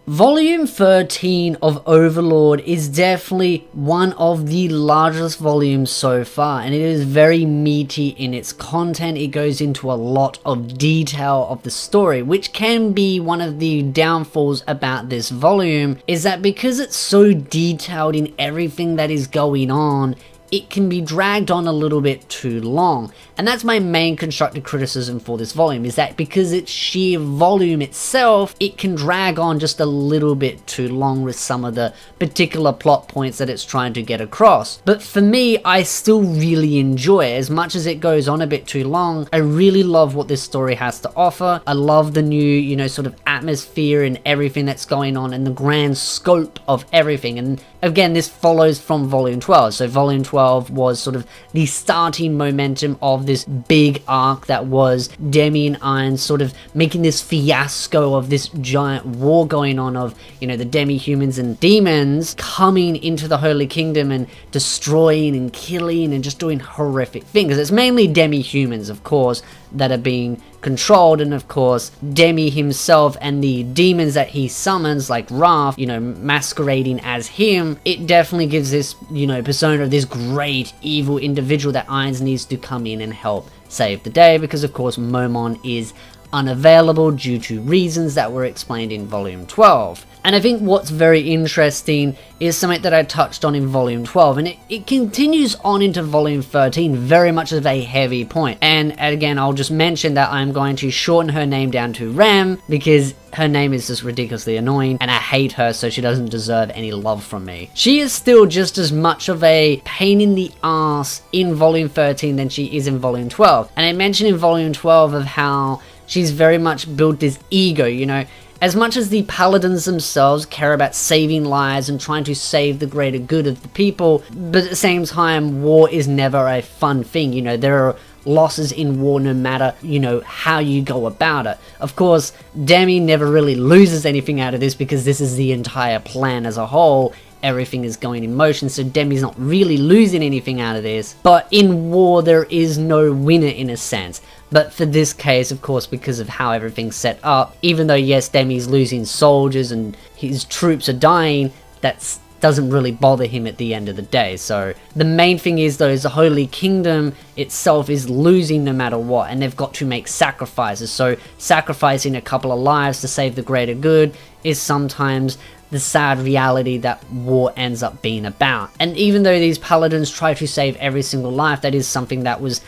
Volume 13 of Overlord is definitely one of the largest volumes so far, and it is very meaty in its content. It goes into a lot of detail of the story, which can be one of the downfalls about this volume, is that because it's so detailed in everything that is going on, it can be dragged on a little bit too long. And that's my main constructive criticism for this volume, is that because its sheer volume itself, it can drag on just a little bit too long with some of the particular plot points that it's trying to get across. But for me, I still really enjoy it. As much as it goes on a bit too long, I really love what this story has to offer. I love the new, sort of atmosphere and everything that's going on and the grand scope of everything. And again, this follows from Volume 12. So Volume 12 was sort of the starting momentum of this big arc that was Demi and Ainz sort of making this fiasco of this giant war going on of, the demi-humans and demons coming into the Holy Kingdom and destroying and killing and just doing horrific things. It's mainly demi-humans, of course, that are being controlled, and of course Demi himself and the demons that he summons, like Wrath, masquerading as him. It definitely gives this, persona of this great evil individual that Ainz needs to come in and help save the day, because of course Momon is unavailable due to reasons that were explained in Volume 12. And I think what's very interesting is something that I touched on in Volume 12, and it continues on into Volume 13 very much as a heavy point. And again, I'll just mention that I'm going to shorten her name down to Rem, because her name is just ridiculously annoying, and I hate her, so she doesn't deserve any love from me. She is still just as much of a pain in the ass in Volume 13 than she is in Volume 12. And I mentioned in Volume 12 of how she's very much built this ego, As much as the Paladins themselves care about saving lives and trying to save the greater good of the people, but at the same time, war is never a fun thing, there are losses in war no matter, how you go about it. Of course, Demi never really loses anything out of this because this is the entire plan as a whole. Everything is going in motion, so Demi's not really losing anything out of this. But in war, there is no winner in a sense. But for this case, of course, because of how everything's set up, even though, yes, Demi's losing soldiers and his troops are dying, that doesn't really bother him at the end of the day. So the main thing is, though, is the Holy Kingdom itself is losing no matter what, and they've got to make sacrifices. So sacrificing a couple of lives to save the greater good is sometimes the sad reality that war ends up being about. And even though these paladins try to save every single life, that is something that was,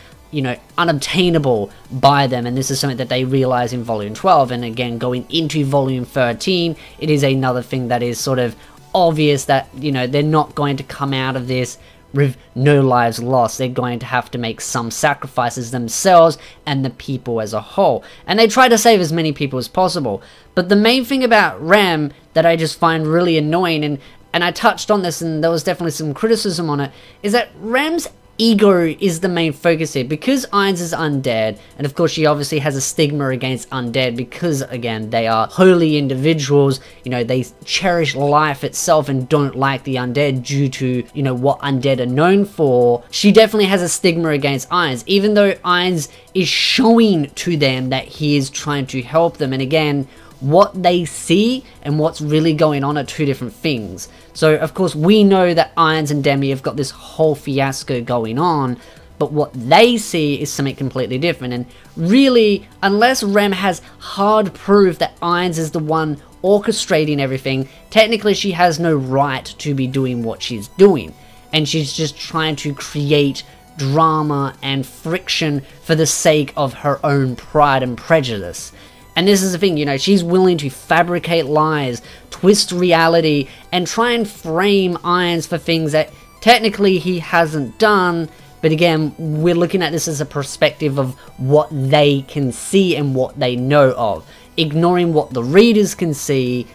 unobtainable by them, and this is something that they realize in Volume 12. And again, going into Volume 13, it is another thing that is sort of obvious that, they're not going to come out of this with no lives lost. They're going to have to make some sacrifices themselves and the people as a whole. And they try to save as many people as possible. But the main thing about Rem that I just find really annoying, and I touched on this and there was definitely some criticism on it, is that Rem's ego is the main focus here. Because Ainz is undead, and of course she obviously has a stigma against undead because, again, they are holy individuals, they cherish life itself and don't like the undead due to, what undead are known for. She definitely has a stigma against Ainz, even though Ainz is showing to them that he is trying to help them. And again, what they see and what's really going on are two different things. So of course we know that Ainz and Demi have got this whole fiasco going on, but what they see is something completely different. And really, unless Rem has hard proof that Ainz is the one orchestrating everything, technically she has no right to be doing what she's doing, and she's just trying to create drama and friction for the sake of her own pride and prejudice. And this is the thing, she's willing to fabricate lies, twist reality, and try and frame Ainz for things that technically he hasn't done. But again, we're looking at this as a perspective of what they can see and what they know of. Ignoring what the readers can see,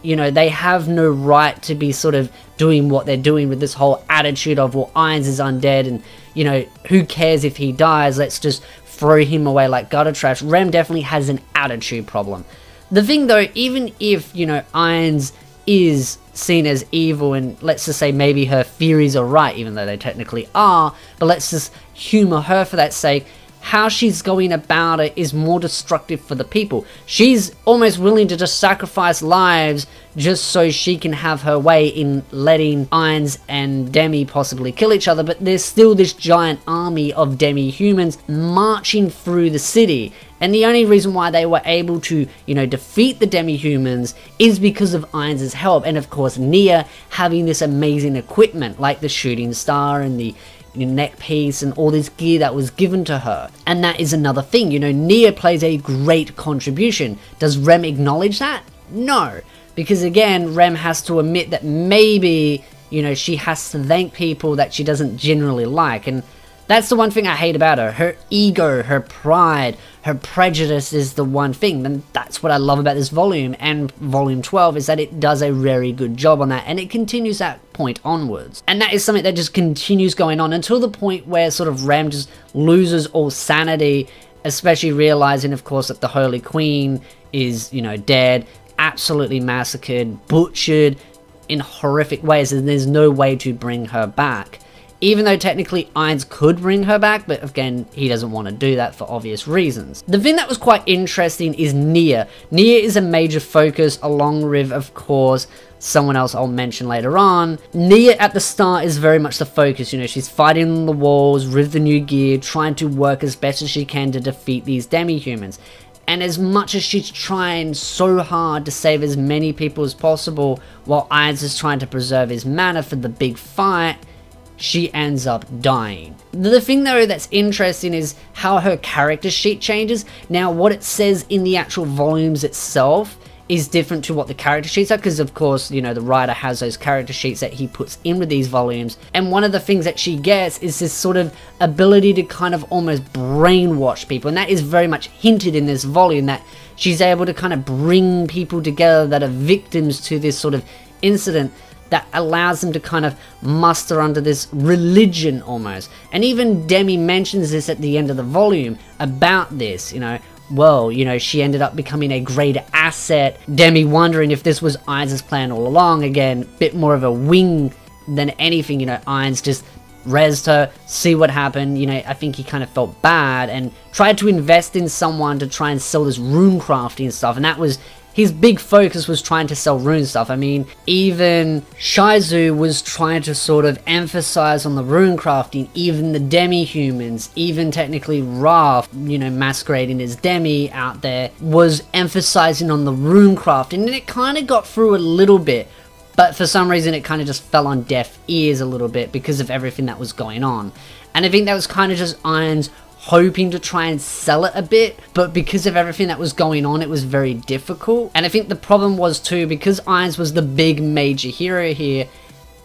they have no right to be sort of doing what they're doing with this whole attitude of, well, Ainz is undead and, who cares if he dies, let's just throw him away like gutter trash. Rem definitely has an attitude problem. The thing though, even if, Ainz is seen as evil, and let's just say maybe her theories are right, even though they technically are, but let's just humor her for that sake, how she's going about it is more destructive for the people. She's almost willing to just sacrifice lives just so she can have her way in letting Ainz and Demi possibly kill each other, but there's still this giant army of demi-humans marching through the city. And the only reason why they were able to, you know, defeat the demi-humans is because of Ainz's help, and of course Nia having this amazing equipment like the shooting star and the neck piece and all this gear that was given to her. And that is another thing, you know, Nia plays a great contribution. Does Rem acknowledge that? No, because again, Rem has to admit that maybe, you know, she has to thank people that she doesn't generally like, and that's the one thing I hate about her. Her ego, her pride, her prejudice is the one thing, and that's what I love about this volume, and volume 12 is that it does a very good job on that, and it continues that point onwards. And that is something that just continues going on until the point where sort of Rem just loses all sanity, especially realizing, of course, that the Holy Queen is, you know, dead, absolutely massacred, butchered in horrific ways, and there's no way to bring her back. Even though technically Ainz could bring her back, but again, he doesn't want to do that for obvious reasons. The thing that was quite interesting is Nia. Nia is a major focus, along with, of course, someone else I'll mention later on. Nia at the start is very much the focus, you know, she's fighting on the walls with the new gear, trying to work as best as she can to defeat these demi-humans. And as much as she's trying so hard to save as many people as possible, while Ainz is trying to preserve his mana for the big fight, she ends up dying. The thing though that's interesting is how her character sheet changes. Now what it says in the actual volumes itself is different to what the character sheets are, because of course, you know, the writer has those character sheets that he puts in with these volumes, and one of the things that she gets is this sort of ability to kind of almost brainwash people, and that is very much hinted in this volume, that she's able to kind of bring people together that are victims to this sort of incident that allows them to kind of muster under this religion almost. And even Demi mentions this at the end of the volume about this, you know, well, you know, she ended up becoming a greater asset. Demi wondering if this was Ainz's plan all along. Again, bit more of a wing than anything, you know, Ainz just rezzed her, see what happened, you know, I think he kind of felt bad and tried to invest in someone to try and sell this rune crafting stuff, and that was his big focus, was trying to sell rune stuff. I mean, even Shizu was trying to sort of emphasize on the rune crafting, even the demi-humans, even technically Raph, you know, masquerading as Demi out there, was emphasizing on the rune crafting, and it kind of got through a little bit, but for some reason it kind of just fell on deaf ears a little bit because of everything that was going on. And I think that was kind of just Ainz hoping to try and sell it a bit, but because of everything that was going on, it was very difficult. And I think the problem was too, because Ainz was the big major hero here,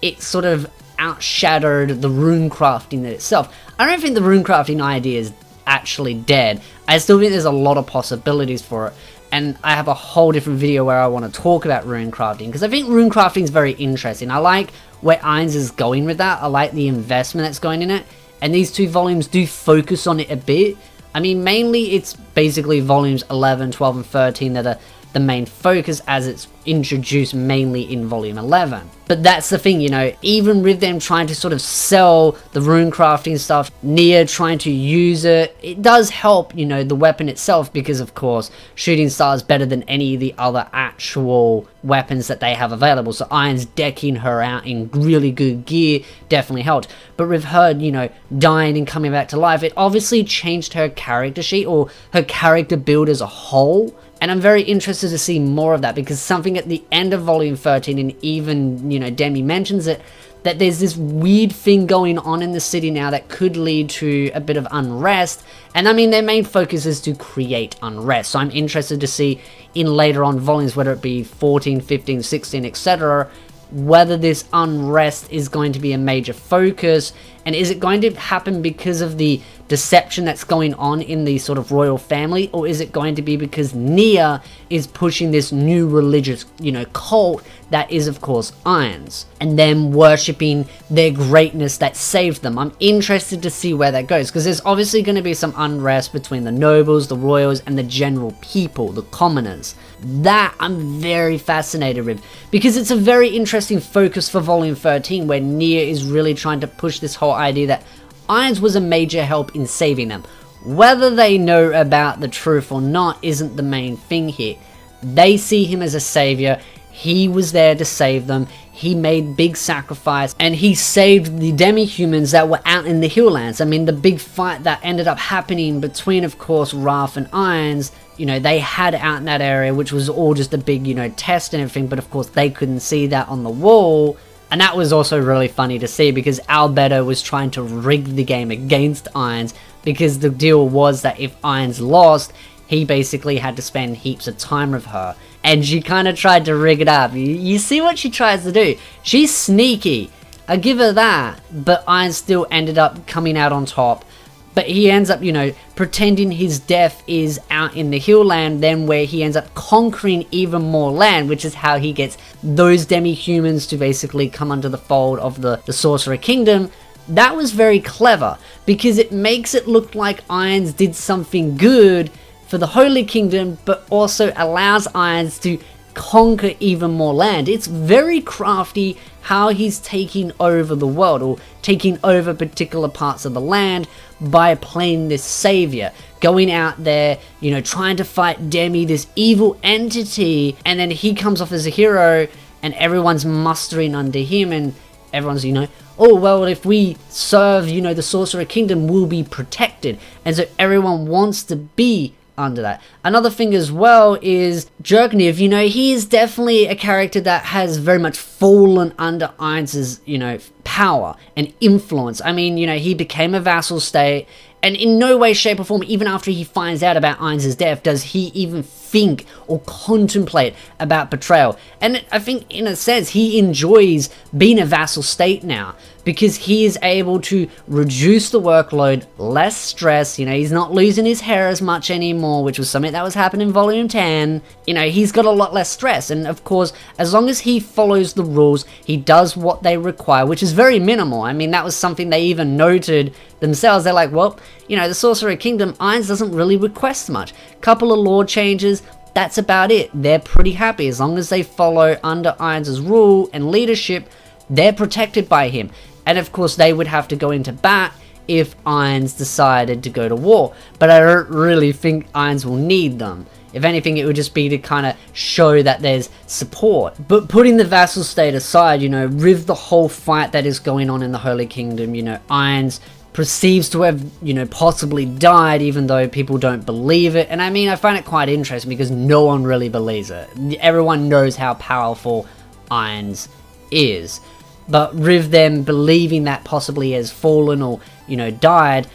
it sort of outshadowed the rune crafting itself. I don't think the rune crafting idea is actually dead. I still think there's a lot of possibilities for it, and I have a whole different video where I want to talk about rune crafting, because I think rune crafting is very interesting. I like where Ainz is going with that. I like the investment that's going in it. And these two volumes do focus on it a bit. I mean, mainly it's basically volumes 11, 12, and 13 that are the main focus, as it's introduced mainly in volume 11. But that's the thing, you know, even with them trying to sort of sell the rune crafting stuff, Nia trying to use it, it does help, you know, the weapon itself, because of course shooting star is better than any of the other actual weapons that they have available. So Ainz decking her out in really good gear definitely helped. But with her, you know, dying and coming back to life, it obviously changed her character sheet, or her character build as a whole. And I'm very interested to see more of that, because something at the end of volume 13, and even, you know, Demi mentions it, that there's this weird thing going on in the city now that could lead to a bit of unrest. And I mean, their main focus is to create unrest. So I'm interested to see in later on volumes, whether it be 14, 15, 16, etc., whether this unrest is going to be a major focus, and is it going to happen because of the deception that's going on in the sort of royal family, or is it going to be because Nia is pushing this new religious, you know, cult that is of course Ainz, and them worshipping their greatness that saved them? I'm interested to see where that goes, because there's obviously going to be some unrest between the nobles, the royals, and the general people, the commoners. That I'm very fascinated with, because it's a very interesting focus for volume 13, where Nia is really trying to push this whole idea that Ainz was a major help in saving them. Whether they know about the truth or not isn't the main thing here. They see him as a savior. He was there to save them. He made big sacrifice, and he saved the demi-humans that were out in the Hilllands. I mean, the big fight that ended up happening between, of course, Wrath and Ainz, you know, they had out in that area, which was all just a big, you know, test and everything, but of course they couldn't see that on the wall. And that was also really funny to see, because Albedo was trying to rig the game against Ainz, because the deal was that if Ainz lost, he basically had to spend heaps of time with her. And she kind of tried to rig it up. You see what she tries to do. She's sneaky. I give her that. But Ainz still ended up coming out on top. But he ends up, you know, pretending his death is out in the Hillland, then where he ends up conquering even more land, which is how he gets those demi-humans to basically come under the fold of the Sorcerer Kingdom. That was very clever, because it makes it look like Ainz did something good for the Holy Kingdom, but also allows Ainz to conquer even more land. It's very crafty how he's taking over the world, or taking over particular parts of the land by playing this savior, going out there, you know, trying to fight Demi, this evil entity, and then he comes off as a hero and everyone's mustering under him, and everyone's, you know, oh well, if we serve, you know, the Sorcerer Kingdom, we'll be protected, and so everyone wants to be under that. Another thing as well is Jircniv, you know, he is definitely a character that has very much fallen under Ainz's, you know, power and influence. I mean, you know, he became a vassal state, and in no way, shape or form, even after he finds out about Ainz's death, does he even think or contemplate about betrayal. And I think, in a sense, he enjoys being a vassal state now, because he is able to reduce the workload, less stress, you know, he's not losing his hair as much anymore, which was something that was happening in Volume 10. You know, he's got a lot less stress, and of course, as long as he follows the rules, he does what they require, which is very minimal. I mean, that was something they even noted themselves. They're like, well, you know, the Sorcerer Kingdom, Ainz doesn't really request much. Couple of lore changes, that's about it. They're pretty happy. As long as they follow under Ainz's rule and leadership, they're protected by him. And of course, they would have to go into bat if Ainz decided to go to war. But I don't really think Ainz will need them. If anything, it would just be to kind of show that there's support. But putting the vassal state aside, you know, with the whole fight that is going on in the Holy Kingdom, you know, Ainz perceives to have, you know, possibly died, even though people don't believe it. And I mean, I find it quite interesting, because no one really believes it. Everyone knows how powerful Ainz is. But with them believing that possibly he has fallen or, you know, died,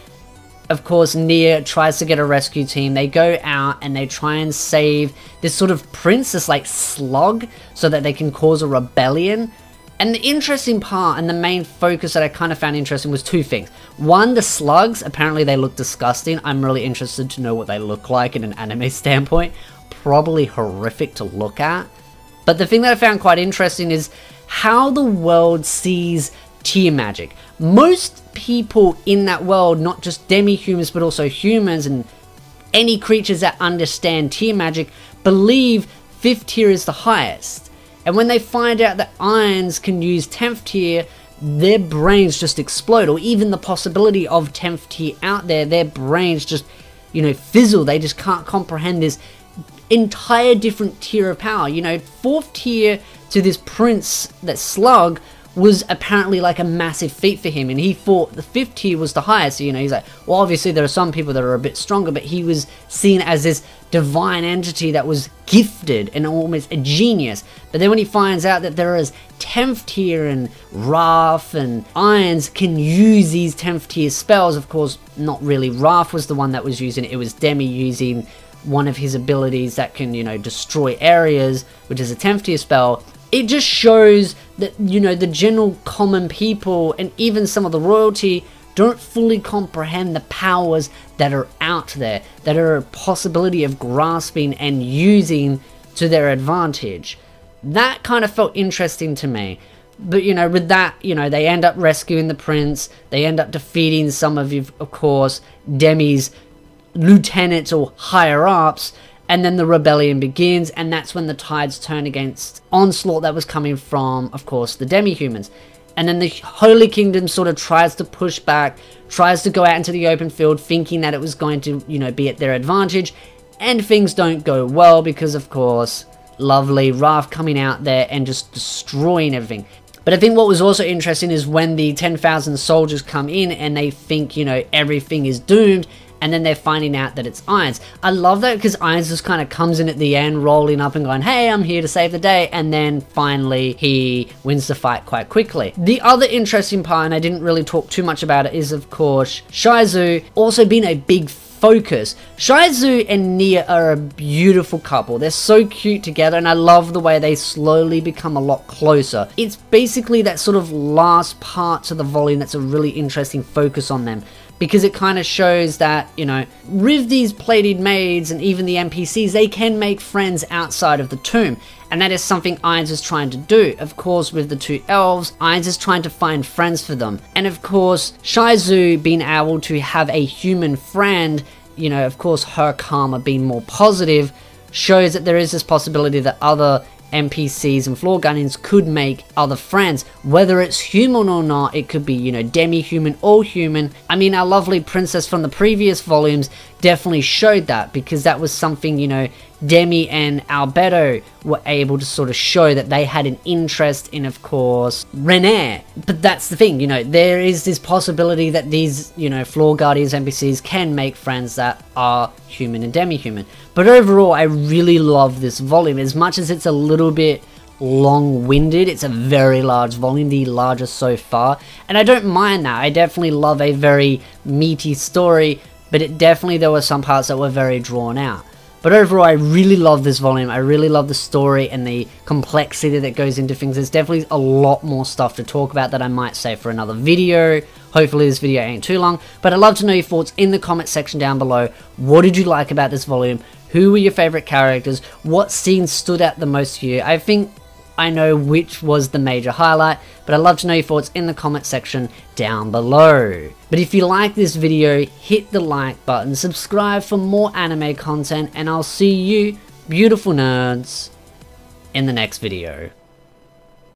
of course, Nia tries to get a rescue team. They go out and they try and save this sort of princess, like slug, so that they can cause a rebellion. And the interesting part, and the main focus that I kind of found interesting, was two things. One, the slugs, apparently they look disgusting. I'm really interested to know what they look like in an anime standpoint. Probably horrific to look at. But the thing that I found quite interesting is how the world sees tier magic. Most people in that world, not just demi-humans but also humans and any creatures that understand tier magic, believe 5th tier is the highest. And when they find out that Ainz can use 10th tier, their brains just explode. Or even the possibility of 10th tier out there, their brains just, you know, fizzle. They just can't comprehend this entire different tier of power. You know, 4th tier to this prince, that slug, was apparently like a massive feat for him, and he thought the 5th tier was the highest. You know, he's like, well, obviously there are some people that are a bit stronger, but he was seen as this divine entity that was gifted and almost a genius. But then when he finds out that there is 10th tier, and Wrath and Ainz can use these 10th tier spells, of course, not really Wrath was the one that was using it, it was Demi using one of his abilities that can, you know, destroy areas, which is a 10th tier spell. It just shows that, you know, the general common people and even some of the royalty don't fully comprehend the powers that are out there, that are a possibility of grasping and using to their advantage. That kind of felt interesting to me. But, you know, with that, you know, they end up rescuing the prince, they end up defeating some of course, Demi's lieutenants or higher-ups, and then the rebellion begins, and that's when the tides turn against onslaught that was coming from, of course, the demi-humans. And then the Holy Kingdom sort of tries to push back, tries to go out into the open field thinking that it was going to, you know, be at their advantage. And things don't go well because, of course, lovely Wrath coming out there and just destroying everything. But I think what was also interesting is when the 10,000 soldiers come in and they think, you know, everything is doomed. And then they're finding out that it's Ainz. I love that because Ainz just kind of comes in at the end, rolling up and going, hey, I'm here to save the day. And then finally he wins the fight quite quickly. The other interesting part, and I didn't really talk too much about it, is of course Shaizu also being a big focus. Shaizu and Nia are a beautiful couple. They're so cute together, and I love the way they slowly become a lot closer. It's basically that sort of last part to the volume that's a really interesting focus on them, because it kind of shows that, you know, with these plated maids and even the NPCs, they can make friends outside of the tomb. And that is something Ainz is trying to do. Of course, with the two elves, Ainz is trying to find friends for them. And of course, Shaizu being able to have a human friend, you know, of course, her karma being more positive, shows that there is this possibility that other NPCs and floor guardians could make other friends. Whether it's human or not, it could be, you know, demi-human or human. I mean, our lovely princess from the previous volumes definitely showed that, because that was something, you know, Demi and Albedo were able to sort of show that they had an interest in, of course, Renair. But that's the thing, you know, there is this possibility that these, you know, floor guardians, NPCs can make friends that are human and demi-human. But overall, I really love this volume. As much as it's a little bit long-winded, it's a very large volume, the largest so far. And I don't mind that. I definitely love a very meaty story, but there were some parts that were very drawn out. But overall, I really love this volume. I really love the story and the complexity that goes into things. There's definitely a lot more stuff to talk about that I might save for another video. Hopefully this video ain't too long. But I'd love to know your thoughts in the comment section down below. What did you like about this volume? Who were your favorite characters? What scenes stood out the most to you? I think I know which was the major highlight, but I'd love to know your thoughts in the comment section down below. But if you like this video, hit the like button, subscribe for more anime content, and I'll see you, beautiful nerds, in the next video.